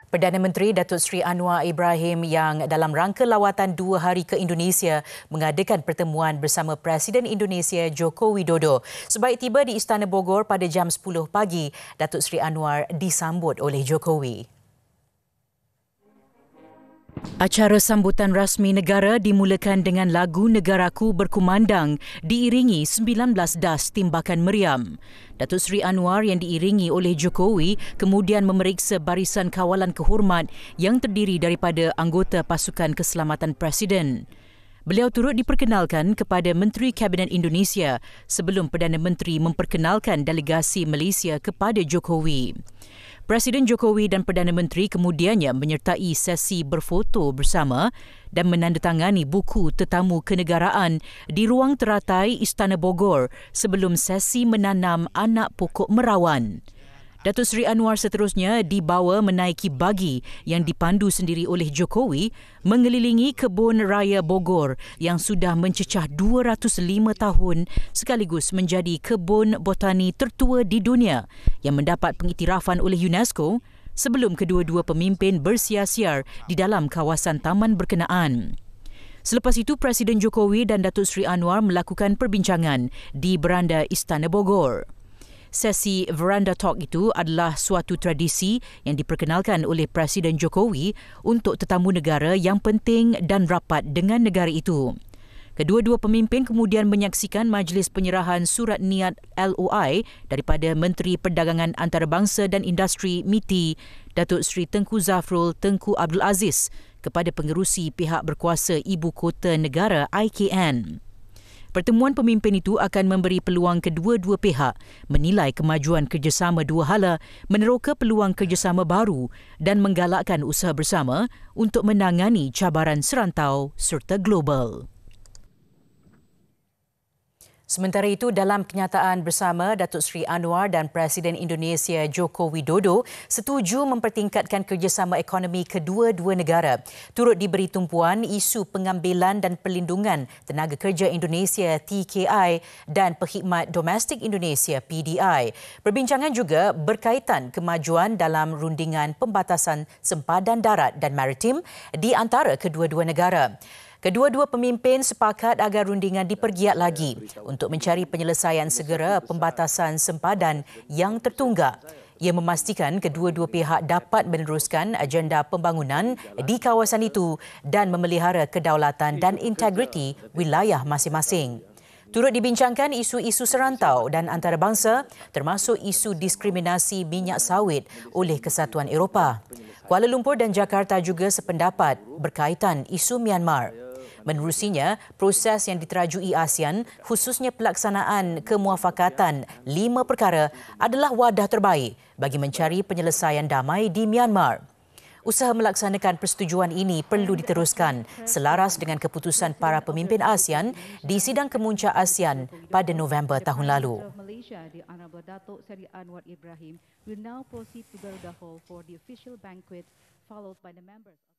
Perdana Menteri Datuk Seri Anwar Ibrahim yang dalam rangka lawatan 2 hari ke Indonesia mengadakan pertemuan bersama Presiden Indonesia Joko Widodo. Sebaik tiba di Istana Bogor pada jam 10 pagi, Datuk Seri Anwar disambut oleh Jokowi. Acara sambutan rasmi negara dimulakan dengan lagu Negaraku berkumandang diiringi 19 das timbakan meriam. Datuk Seri Anwar yang diiringi oleh Jokowi kemudian memeriksa barisan kawalan kehormat yang terdiri daripada anggota pasukan keselamatan Presiden. Beliau turut diperkenalkan kepada Menteri Kabinet Indonesia sebelum Perdana Menteri memperkenalkan delegasi Malaysia kepada Jokowi. Presiden Jokowi dan Perdana Menteri kemudiannya menyertai sesi berfoto bersama dan menandatangani buku tetamu kenegaraan di ruang teratai Istana Bogor sebelum sesi menanam anak pokok merawan. Datuk Seri Anwar seterusnya dibawa menaiki bagi yang dipandu sendiri oleh Jokowi mengelilingi kebun raya Bogor yang sudah mencecah 205 tahun sekaligus menjadi kebun botani tertua di dunia yang mendapat pengiktirafan oleh UNESCO sebelum kedua-dua pemimpin bersiar-siar di dalam kawasan taman berkenaan. Selepas itu, Presiden Jokowi dan Datuk Seri Anwar melakukan perbincangan di beranda Istana Bogor. Sesi Veranda Talk itu adalah suatu tradisi yang diperkenalkan oleh Presiden Jokowi untuk tetamu negara yang penting dan rapat dengan negara itu. Kedua-dua pemimpin kemudian menyaksikan majlis penyerahan surat niat LOI daripada Menteri Perdagangan Antarabangsa dan Industri MITI, Datuk Seri Tengku Zafrul Tengku Abdul Aziz kepada pengerusi pihak berkuasa Ibu Kota Negara IKN. Pertemuan pemimpin itu akan memberi peluang kedua-dua pihak menilai kemajuan kerjasama dua hala, meneroka peluang kerjasama baru dan menggalakkan usaha bersama untuk menangani cabaran serantau serta global. Sementara itu, dalam kenyataan bersama, Datuk Seri Anwar dan Presiden Indonesia Joko Widodo setuju mempertingkatkan kerjasama ekonomi kedua-dua negara. Turut diberi tumpuan isu pengambilan dan perlindungan tenaga kerja Indonesia TKI dan Perkhidmat Domestik Indonesia PDI. Perbincangan juga berkaitan kemajuan dalam rundingan pembatasan sempadan darat dan maritim di antara kedua-dua negara. Kedua-dua pemimpin sepakat agar rundingan dipergiat lagi untuk mencari penyelesaian segera pembatasan sempadan yang tertunggak. Ia memastikan kedua-dua pihak dapat meneruskan agenda pembangunan di kawasan itu dan memelihara kedaulatan dan integriti wilayah masing-masing. Turut dibincangkan isu-isu serantau dan antarabangsa termasuk isu diskriminasi minyak sawit oleh Kesatuan Eropah. Kuala Lumpur dan Jakarta juga sependapat berkaitan isu Myanmar. Menerusinya, proses yang diterajui ASEAN, khususnya pelaksanaan kemuafakatan 5 perkara adalah wadah terbaik bagi mencari penyelesaian damai di Myanmar. Usaha melaksanakan persetujuan ini perlu diteruskan selaras dengan keputusan para pemimpin ASEAN di sidang kemuncak ASEAN pada November tahun lalu. Malaysia, the Honorable Datuk Seri Anwar Ibrahim will now proceed to Garuda Hall for the official banquet followed by the members of